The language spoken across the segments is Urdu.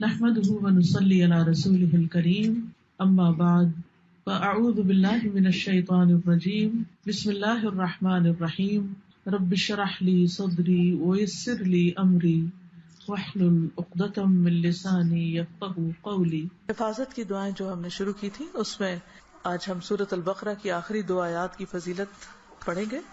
نحمده ونصلي على رسوله الكريم اما بعد فاعوذ بالله من الشيطان الرجيم بسم الله الرحمن الرحيم رب اشرح لي صدري ويسر لي امري واحلل عقدة من لساني يفقهوا قولي۔ حفاظت کی دعائیں جو ہم نے شروع کی تھی اس میں آج ہم سورۃ البقرہ کی آخری دو آیات کی فضیلت پڑھیں گے۔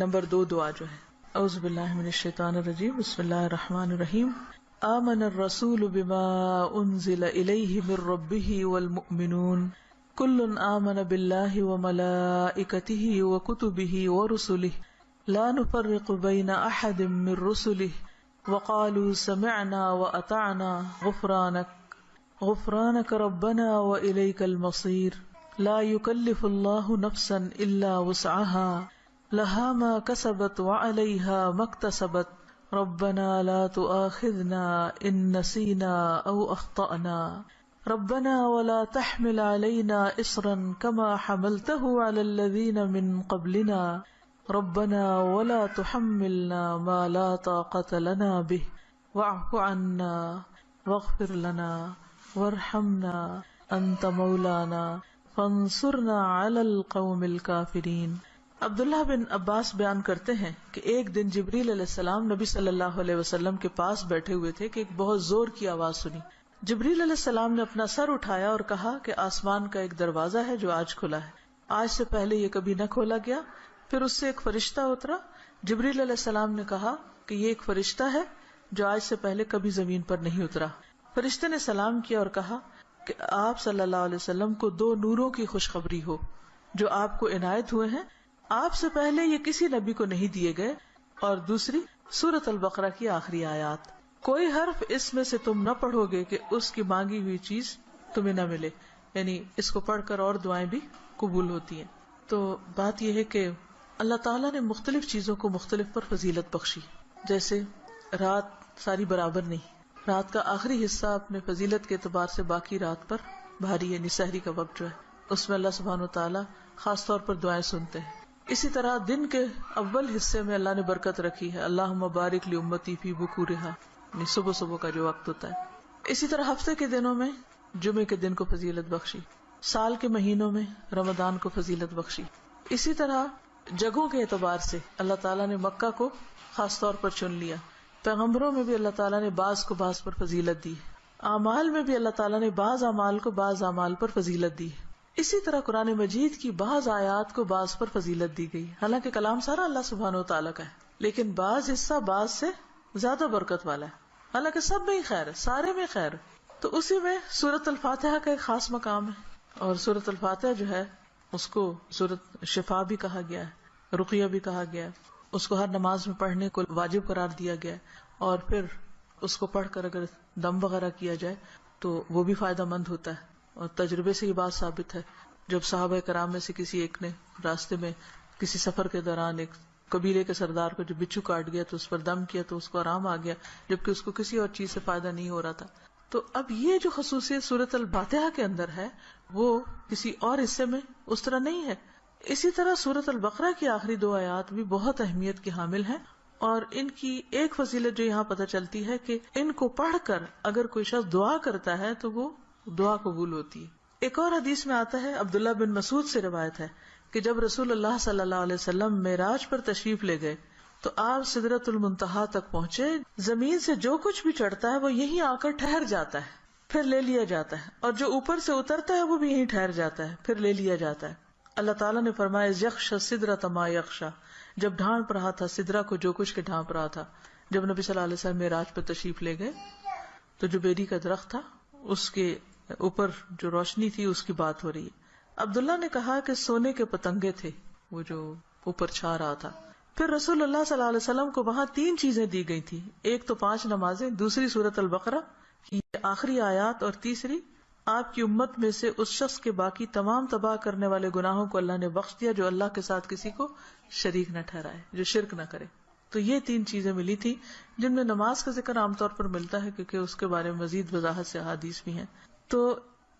نمبر 2 دعا جو ہے اعوذ باللہ من الشیطان الرجیم بسم اللہ الرحمن الرحیم آمن الرسول بما انزل الیہ من ربہ والمؤمنون کل آمن باللہ وملائکتہ وکتبہ ورسلہ لا نفرق بین احد من رسلہ وقالوا سمعنا واطعنا غفرانك ربنا وإليك المصير لا يكلف الله نفسا إلا وسعها لها ما كسبت وعليها ما اكتسبت ربنا لا تؤاخذنا إن نسينا أو أخطأنا ربنا ولا تحمل علينا إصرا كما حملته على الذين من قبلنا ربنا ولا تحملنا ما لا طاقة لنا به واعف عنا واغفر لنا وارحمنا انت مولانا فانصرنا على القوم الكافرین۔ عبداللہ بن عباس بیان کرتے ہیں کہ ایک دن جبریل علیہ السلام نبی صلی اللہ علیہ وسلم کے پاس بیٹھے ہوئے تھے کہ ایک بہت زور کی آواز سنی۔ جبریل علیہ السلام نے اپنا سر اٹھایا اور کہا کہ آسمان کا ایک دروازہ ہے جو آج کھلا ہے، آج سے پہلے یہ کبھی نہ کھولا گیا۔ پھر اس سے ایک فرشتہ اترا۔ جبریل علیہ السلام نے کہا کہ یہ ایک فرشتہ ہے جو آج سے پہلے کبھی زمین پر نہیں اترا۔ فرشتے نے سلام کیا اور کہا کہ آپ صلی اللہ علیہ وسلم کو 2 نوروں کی خوشخبری ہو جو آپ کو عنایت ہوئے ہیں، آپ سے پہلے یہ کسی نبی کو نہیں دیے گئے، اور دوسری سورۃ البقرہ کی آخری آیات، کوئی حرف اس میں سے تم نہ پڑھو گے کہ اس کی مانگی ہوئی چیز تمہیں نہ ملے، یعنی اس کو پڑھ کر اور دعائیں بھی قبول ہوتی ہیں۔ تو بات یہ ہے کہ اللہ تعالیٰ نے مختلف چیزوں کو مختلف پر فضیلت بخشی، جیسے رات ساری برابر نہیں، رات کا آخری حصہ اپنے فضیلت کے اعتبار سے باقی رات پر بھاری، یعنی سحری کا وقت جو ہے اس میں اللہ سبحانہ وتعالیٰ خاص طور پر دعائیں سنتے ہیں۔ اسی طرح دن کے اول حصے میں اللہ نے برکت رکھی ہے، اللہم بارک لی امتی فی بکورہا، یعنی صبح کا جو وقت ہوتا ہے۔ اسی طرح ہفتے کے دنوں میں جمعے کے دن کو فضیلت بخشی، سال کے مہینوں میں رمضان کو فضیلت بخشی۔ اسی طرح جگہوں کے اعتبار سے اللہ تعالیٰ نے مکہ کو خاص طور پر چن لیا، پیغمبروں میں بھی اللہ تعالیٰ نے بعض کو بعض پر فضیلت دی، اعمال میں بھی اللہ تعالیٰ نے بعض اعمال کو بعض اعمال پر فضیلت دی۔ اسی طرح قرآن مجید کی بعض آیات کو بعض پر فضیلت دی گئی، حالانکہ کلام سارا اللہ سبحانہ وتعالیٰ کا ہے، لیکن بعض حصہ بعض سے زیادہ برکت والا ہے، حالانکہ سب میں ہی خیر ہے، سارے میں خیر ہے۔ تو اسی میں سورۃ الفاتحہ کا ایک خاص مقام ہے، اور سورۃ الفاتحہ جو ہے اس کو سورۃ شفا بھی کہا گیا ہے، رقیہ بھی کہا گیا ہے، اس کو ہر نماز میں پڑھنے کو واجب قرار دیا گیا ہے، اور پھر اس کو پڑھ کر اگر دم وغیرہ کیا جائے تو وہ بھی فائدہ مند ہوتا ہے، اور تجربے سے یہ بات ثابت ہے۔ جب صحابہ کرام میں سے کسی ایک نے راستے میں کسی سفر کے دوران ایک قبیلے کے سردار کو جو بچھو کاٹ گیا تو اس پر دم کیا تو اس کو آرام آ گیا، جبکہ اس کو کسی اور چیز سے فائدہ نہیں ہو رہا تھا۔ تو اب یہ جو خصوصیت سورۃ الفاتحہ کے اندر ہے وہ کسی اور حصے میں اس طرح نہیں ہے۔ اسی طرح سورۃ البقرہ کی آخری 2 آیات بھی بہت اہمیت کی حامل ہیں، اور ان کی ایک فضیلت جو یہاں پتہ چلتی ہے کہ ان کو پڑھ کر اگر کوئی شخص دعا کرتا ہے تو وہ دعا قبول ہوتی ہے۔ ایک اور حدیث میں آتا ہے، عبداللہ بن مسعود سے روایت ہے کہ جب رسول اللہ صلی اللہ علیہ وسلم معراج پر تشریف لے گئے تو آپ سدرۃ المنتہا تک پہنچے، زمین سے جو کچھ بھی چڑھتا ہے وہ یہیں آ کر ٹھہر جاتا ہے، پھر لے لیا جاتا ہے، اور جو اوپر سے اترتا ہے وہ بھی یہیں ٹھہر جاتا ہے، پھر لے لیا جاتا ہے۔ اللہ تعالیٰ نے فرمایا یخشی السدرۃ ما یخشی، جب ڈھانپ رہا تھا سدرہ کو جو کچھ کے ڈھانپ رہا تھا۔ جب نبی صلی اللہ علیہ وسلم معراج پر تشریف لے گئے تو جو بیری کا درخت تھا اس کے اوپر جو روشنی تھی اس کی بات ہو رہی ہے۔ عبداللہ نے کہا کہ سونے کے پتنگے تھے وہ جو اوپر چھا رہا تھا۔ پھر رسول اللہ صلی اللہ علیہ وسلم کو وہاں 3 چیزیں دی گئی تھی، ایک تو 5 نمازیں، دوسری سورۃ البقرہ کی آخری آیات، اور تیسری آپ کی امت میں سے اس شخص کے باقی تمام تباہ کرنے والے گناہوں کو اللہ نے بخش دیا جو اللہ کے ساتھ کسی کو شریک نہ ٹھہرائے، جو شرک نہ کرے۔ تو یہ 3 چیزیں ملی تھی جن میں نماز کا ذکر عام طور پر ملتا ہے کیونکہ اس کے بارے میں مزید وضاحت سے احادیث بھی ہیں۔ تو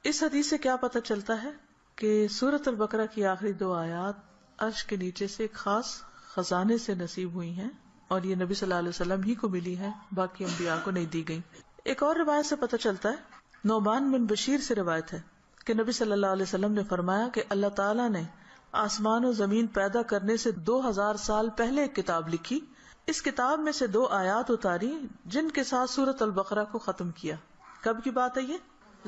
اس حدیث سے کیا پتہ چلتا ہے کہ سورۃ البقرہ کی آخری 2 آیات عرش کے نیچے سے ایک خاص خزانے سے نصیب ہوئی ہیں، اور یہ نبی صلی اللہ علیہ وسلم ہی کو ملی ہے، باقی انبیاء کو نہیں دی گئی۔ ایک اور روایت سے پتہ چلتا ہے، نعمان بن بشیر سے روایت ہے کہ نبی صلی اللہ علیہ وسلم نے فرمایا کہ اللہ تعالیٰ نے آسمان و زمین پیدا کرنے سے 2000 سال پہلے ایک کتاب لکھی، اس کتاب میں سے 2 آیات اتاری جن کے ساتھ سورۃ البقرہ کو ختم کیا۔ کب کی بات ہے یہ؟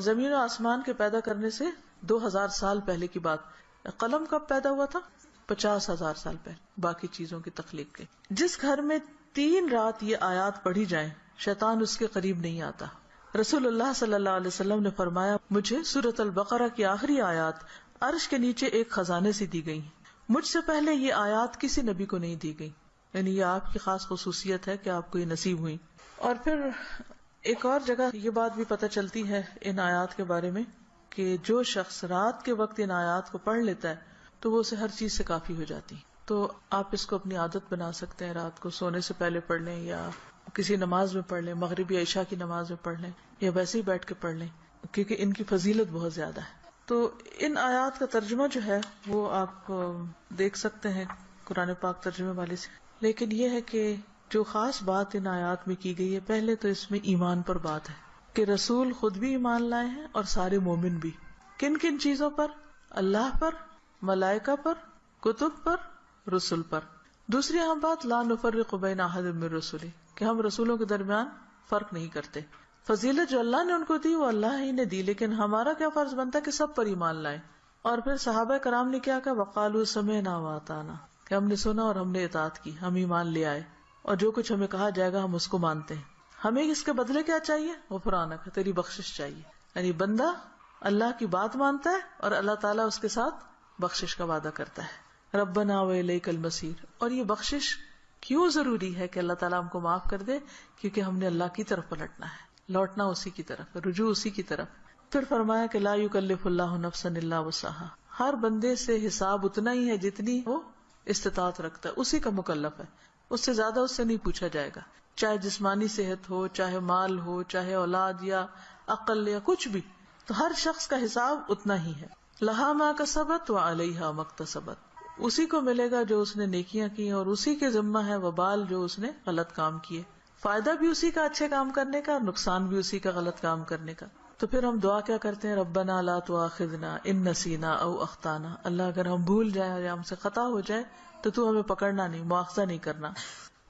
زمین و آسمان کے پیدا کرنے سے 2000 سال پہلے کی بات۔ قلم کب پیدا ہوا تھا؟ 50,000 سال پہلے، باقی چیزوں کی تخلیق کے۔ جس گھر میں 3 رات یہ آیات پڑھی جائیں شیطان اس کے قریب نہیں آتا۔ رسول اللہ صلی اللہ علیہ وسلم نے فرمایا، مجھے سورۃ البقرہ کی آخری آیات عرش کے نیچے ایک خزانے سے دی گئی، مجھ سے پہلے یہ آیات کسی نبی کو نہیں دی گئی، یعنی یہ آپ کی خاص خصوصیت ہے کہ آپ کو یہ نصیب ہوئی۔ اور پھر ایک اور جگہ یہ بات بھی پتہ چلتی ہے ان آیات کے بارے میں کہ جو شخص رات کے وقت ان آیات کو پڑھ لیتا ہے تو وہ اسے ہر چیز سے کافی ہو جاتی۔ تو آپ اس کو اپنی عادت بنا سکتے ہیں، رات کو سونے سے پہلے پڑھ لیں یا کسی نماز میں پڑھ لیں، مغرب یا عشاء کی نماز میں پڑھ لیں یا ویسے ہی بیٹھ کے پڑھ لیں، کیونکہ ان کی فضیلت بہت زیادہ ہے۔ تو ان آیات کا ترجمہ جو ہے وہ آپ دیکھ سکتے ہیں قرآن پاک ترجمے والے سے، لیکن یہ ہے کہ جو خاص بات ان آیات میں کی گئی ہے، پہلے تو اس میں ایمان پر بات ہے کہ رسول خود بھی ایمان لائے ہیں اور سارے مومن بھی۔ کن کن چیزوں پر؟ اللہ پر، ملائکہ پر، کتب پر، رسول پر۔ دوسری اہم بات، لا نفرق بین احد من رسلہ، کہ ہم رسولوں کے درمیان فرق نہیں کرتے۔ فضیلت جو اللہ نے ان کو دی وہ اللہ ہی نے دی، لیکن ہمارا کیا فرض بنتا ہے کہ سب پر ایمان لائیں۔ اور پھر صحابہ کرام نے کیا کہا، وقالوا سمعنا واطعنا، کہ ہم نے سنا اور ہم نے اطاعت کی، ہم ایمان لے آئے اور جو کچھ ہمیں کہا جائے گا ہم اس کو مانتے ہیں۔ ہمیں اس کے بدلے کیا چاہیے؟ غفرانک، تیری بخشش چاہیے۔ یعنی بندہ اللہ کی بات مانتا ہے اور اللہ تعالیٰ اس کے ساتھ بخشش کا وعدہ کرتا ہے، ربنا وإلیک المصیر۔ اور یہ بخشش کیوں ضروری ہے کہ اللہ تعالیٰ ہم کو معاف کر دے؟ کیونکہ ہم نے اللہ کی طرف پلٹنا ہے، لوٹنا اسی کی طرف، رجوع اسی کی طرف۔ پھر فرمایا کہ لا یکلف اللہ نفسا الا وسعها، ہر بندے سے حساب اتنا ہی ہے جتنی وہ استطاعت رکھتا ہے، اسی کا مکلف ہے، اس سے زیادہ اس سے نہیں پوچھا جائے گا، چاہے جسمانی صحت ہو، چاہے مال ہو، چاہے اولاد یا عقل یا کچھ بھی، تو ہر شخص کا حساب اتنا ہی ہے۔ لہا ما کسبت وعلیہا ما اکتسبت، اسی کو ملے گا جو اس نے نیکیاں کی اور اسی کے ذمہ ہے وبال جو اس نے غلط کام کیے، فائدہ بھی اسی کا اچھے کام کرنے کا اور نقصان بھی اسی کا غلط کام کرنے کا۔ تو پھر ہم دعا کیا کرتے ہیں، ربنا لا تؤاخذنا ان نسینا او اخطانا، اللہ اگر ہم بھول جائیں یا ہم سے خطا ہو جائے تو تو ہمیں پکڑنا نہیں، مؤاخذہ نہیں کرنا۔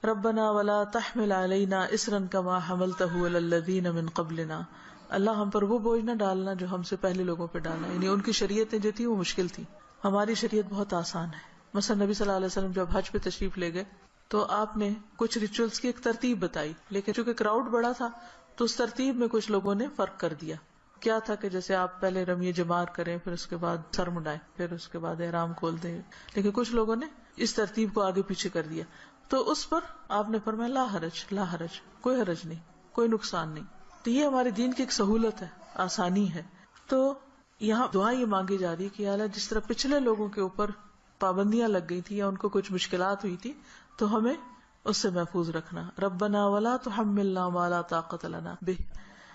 ربنا ولا تحمل علینا اصرا کما حملتہ علی الذین من قبلنا، اللہ ہم پر وہ بوجھ نہ ڈالنا جو ہم سے پہلے لوگوں پہ ڈالا، یعنی ان کی شریعتیں جو تھی وہ مشکل تھی، ہماری شریعت بہت آسان ہے۔ مثلا نبی صلی اللہ علیہ وسلم جب حج پہ تشریف لے گئے تو آپ نے کچھ ریچولز کی ایک ترتیب بتائی، لیکن چونکہ کراؤڈ بڑا تھا تو اس ترتیب میں کچھ لوگوں نے فرق کر دیا۔ کیا تھا کہ جیسے آپ پہلے رمی جمار کریں، پھر اس کے بعد سر مڈائیں، پھر اس کے بعد احرام کھول دیں، لیکن کچھ لوگوں نے اس ترتیب کو آگے پیچھے کر دیا، تو اس پر آپ نے فرمایا لا حرج، لا حرج، کوئی حرج نہیں، کوئی نقصان نہیں۔ تو یہ ہمارے دین کی ایک سہولت ہے، آسانی ہے۔ تو یہاں دعا یہ مانگی جا رہی ہے کہ اللہ جس طرح پچھلے لوگوں کے اوپر پابندیاں لگ گئی تھی یا ان کو کچھ مشکلات ہوئی تھی تو ہمیں اس سے محفوظ رکھنا۔ ربنا ولا تحملنا ما لا طاقت لنا بہ،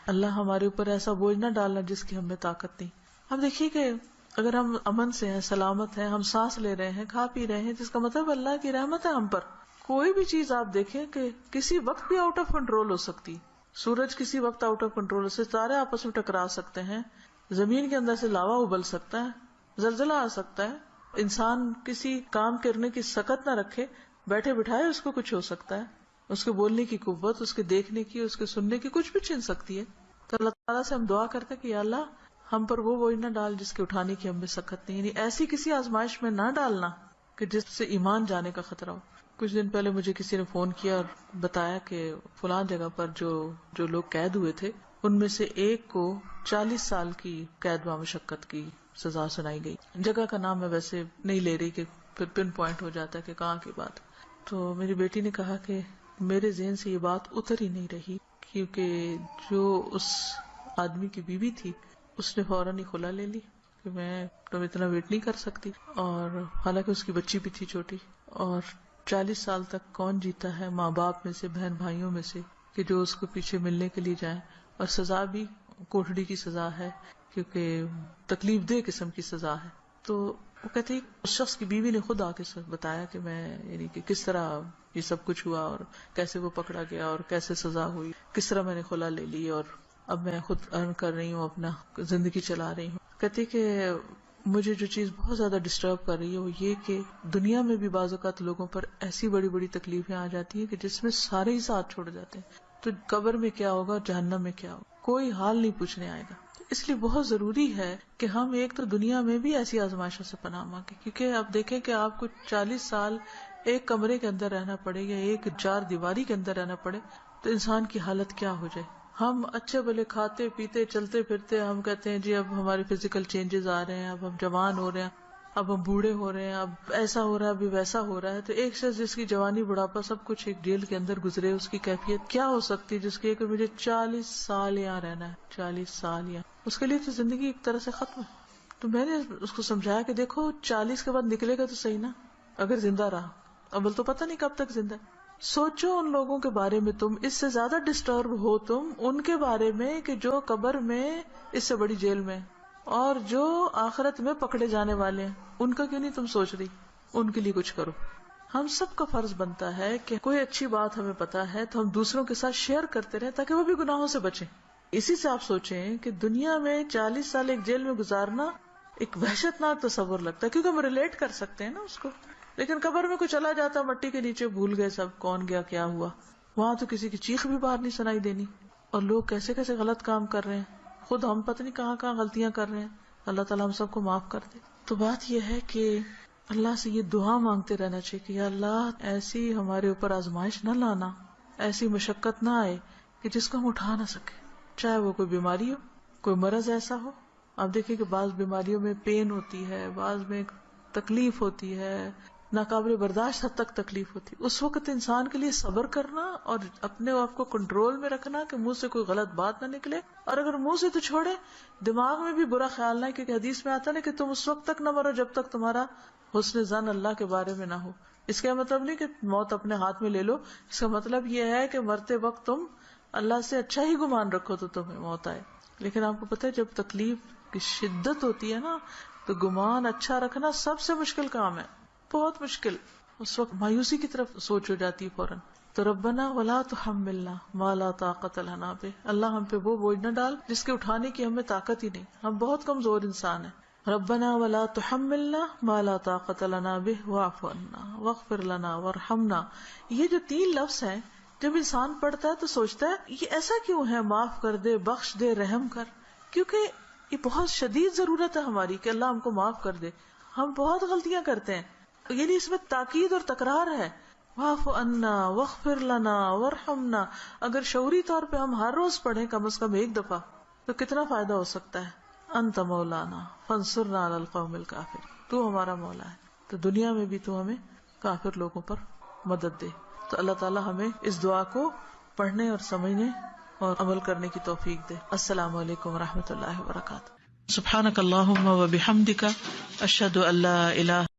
اللہ ہمارے اوپر ایسا بوجھ نہ ڈالنا جس کی ہمیں طاقت نہیں۔ اب دیکھیے کہ اگر ہم امن سے ہیں، سلامت ہیں، ہم سانس لے رہے ہیں، کھا پی رہے ہیں، جس کا مطلب اللہ کی رحمت ہے ہم پر۔ کوئی بھی چیز آپ دیکھیں کہ کسی وقت بھی آؤٹ آف کنٹرول ہو سکتی، سورج کسی وقت آؤٹ آف کنٹرول ہو سکتا ہے، ستارے آپس میں ٹکرا سکتے ہیں، زمین کے اندر سے لاوا ابل سکتا ہے، زلزلہ آ سکتا ہے، انسان کسی کام کرنے کی سکت نہ رکھے، بیٹھے بٹھائے اس کو کچھ ہو سکتا ہے، اس کے بولنے کی قوت، اس کے دیکھنے کی، اس کے سننے کی کچھ بھی چھن سکتی ہے۔ تو اللہ تعالیٰ سے ہم دعا کرتے کہ یا اللہ ہم پر وہ بوجھ نہ ڈال جس کے اٹھانے کی ہمیں سکت نہیں، یعنی ایسی کسی آزمائش میں نہ ڈالنا کہ جس سے ایمان جانے کا خطرہ ہو۔ کچھ دن پہلے مجھے کسی نے فون کیا اور بتایا کہ فلاں جگہ پر جو لوگ قید ہوئے تھے ان میں سے ایک کو 40 سال کی قید بامشقت کی سزا سنائی گئی۔ جگہ کا نام میں ویسے نہیں لے رہی کہ پھر پن پوائنٹ ہو جاتا ہے کہ کہاں کی بات۔ تو میری بیٹی نے کہا کہ میرے ذہن سے یہ بات اتر ہی نہیں رہی، کیونکہ جو اس آدمی کی بیوی تھی اس نے فوراً ہی کھلا لے لی کہ میں تو اتنا ویٹ نہیں کر سکتی، اور حالانکہ اس کی بچی بھی تھی چھوٹی، اور 40 سال تک کون جیتا ہے ماں باپ میں سے، بہن بھائیوں میں سے، کہ جو اس کو پیچھے ملنے کے لیے جائیں، اور سزا بھی کوٹھڑی کی سزا ہے کیونکہ تکلیف دہ قسم کی سزا ہے۔ تو وہ کہتے ہیں اس شخص کی بیوی نے خود آ کے بتایا کہ میں یعنی کہ کس طرح یہ سب کچھ ہوا اور کیسے وہ پکڑا گیا اور کیسے سزا ہوئی، کس طرح میں نے خلا لے لی اور اب میں خود ارن کر رہی ہوں، اپنا زندگی چلا رہی ہوں. کہتی کہ مجھے جو چیز بہت زیادہ ڈسٹرب کر رہی ہے وہ یہ کہ دنیا میں بھی بعض اوقات لوگوں پر ایسی بڑی بڑی تکلیفیں آ جاتی ہیں کہ جس میں سارے ہی ساتھ چھوڑ جاتے ہیں، تو قبر میں کیا ہوگا، جہنم میں کیا ہوگا، کوئی حال نہیں پوچھنے آئے گا. اس لیے بہت ضروری ہے کہ ہم ایک تو دنیا میں بھی ایسی آزمائشوں سے پناہ مانگیں، کیونکہ آپ دیکھیں کہ آپ کو 40 سال ایک کمرے کے اندر رہنا پڑے یا ایک 4 دیواری کے اندر رہنا پڑے تو انسان کی حالت کیا ہو جائے. ہم اچھے بھلے کھاتے پیتے چلتے پھرتے ہم کہتے ہیں جی اب ہمارے فزیکل چینجز آ رہے ہیں، اب ہم جوان ہو رہے ہیں، اب ہم بوڑھے ہو رہے ہیں، اب ایسا ہو رہا ہے، ابھی ویسا ہو رہا ہے. تو ایک شخص جس کی جوانی بڑھاپا سب کچھ ایک جیل کے اندر گزرے، اس کی کیفیت کیا ہو سکتی ہے جس کی کہ مجھے 40 سال یہاں رہنا ہے، 40 سال یہاں. اس کے لیے تو زندگی ایک طرح سے ختم ہے. تو میں نے اس کو سمجھایا کہ دیکھو 40 کے بعد نکلے گا تو صحیح نا، اگر زندہ رہا، اول تو پتہ نہیں کب تک زندہ. سوچو ان لوگوں کے بارے میں، تم اس سے زیادہ ڈسٹرب ہو تم ان کے بارے میں کہ جو قبر میں اس سے بڑی جیل میں، اور جو آخرت میں پکڑے جانے والے ہیں، ان کا کیوں نہیں تم سوچ رہی؟ ان کے لیے کچھ کرو. ہم سب کا فرض بنتا ہے کہ کوئی اچھی بات ہمیں پتا ہے تو ہم دوسروں کے ساتھ شیئر کرتے رہیں تاکہ وہ بھی گناہوں سے بچیں. اسی سے آپ سوچیں کہ دنیا میں 40 سال ایک جیل میں گزارنا ایک وحشت ناک تصور لگتا ہے، کیونکہ ہم ریلیٹ کر سکتے ہیں نا اس کو. لیکن قبر میں کوئی چلا جاتا مٹی کے نیچے، بھول گئے سب کون گیا کیا ہوا. وہاں تو کسی کی چیخ بھی باہر نہیں سنائی دینی، اور لوگ کیسے کیسے غلط کام کر رہے ہیں، خود ہم پتہ نہیں کہاں کہاں غلطیاں کر رہے ہیں. اللہ تعالیٰ ہم سب کو معاف کر دے. تو بات یہ ہے کہ اللہ سے یہ دعا مانگتے رہنا چاہیے کہ یا اللہ ایسی ہمارے اوپر آزمائش نہ لانا، ایسی مشقت نہ آئے کہ جس کو ہم اٹھا نہ سکے، چاہے وہ کوئی بیماری ہو، کوئی مرض ایسا ہو. آپ دیکھیں کہ بعض بیماریوں میں پین ہوتی ہے، بعض میں تکلیف ہوتی ہے، ناقابل برداشت حد تک تکلیف ہوتی. اس وقت انسان کے لیے صبر کرنا اور اپنے آپ کو کنٹرول میں رکھنا کہ منہ سے کوئی غلط بات نہ نکلے، اور اگر منہ سے تو چھوڑے، دماغ میں بھی برا خیال نہ، کیونکہ حدیث میں آتا نا کہ تم اس وقت تک نہ مرو جب تک تمہارا حسن ظن اللہ کے بارے میں نہ ہو. اس کا مطلب نہیں کہ موت اپنے ہاتھ میں لے لو، اس کا مطلب یہ ہے کہ مرتے وقت تم اللہ سے اچھا ہی گمان رکھو تو تمہیں موت آئے. لیکن آپ کو پتہ ہے جب تکلیف کی شدت ہوتی ہے نا تو گمان اچھا رکھنا سب سے مشکل کام ہے، بہت مشکل. اس وقت مایوسی کی طرف سوچ ہو جاتی ہے فوراً. تو ربنا ولا تحملنا ما لا طاقت لنا به، اللہ ہم پہ وہ بوجھ نہ ڈال جس کے اٹھانے کی ہمیں طاقت ہی نہیں، ہم بہت کمزور انسان ہیں. ربنا ولا تحملنا ما لا طاقت لنا به واعف عنا واغفر لنا وارحمنا. یہ جو 3 لفظ ہیں جب انسان پڑھتا ہے تو سوچتا ہے یہ ایسا کیوں ہے، معاف کر دے، بخش دے، رحم کر، کیونکہ یہ بہت شدید ضرورت ہے ہماری کہ اللہ ہم کو معاف کر دے. ہم بہت غلطیاں کرتے ہیں، یعنی اس میں تاکید اور تکرار ہے. واعف عنا واغفر لنا وارحمنا. اگر شعوری طور پہ ہم ہر روز پڑھیں کم از کم 1 دفعہ تو کتنا فائدہ ہو سکتا ہے. انت مولانا فانصرنا علی القوم الکافر، تو ہمارا مولا ہے تو دنیا میں بھی تو ہمیں کافر لوگوں پر مدد دے. تو اللہ تعالی ہمیں اس دعا کو پڑھنے اور سمجھنے اور عمل کرنے کی توفیق دے. السلام علیکم ورحمۃ اللہ وبرکاتہ. سبحانک اللہم و بحمدک، اشہد ان لا الہ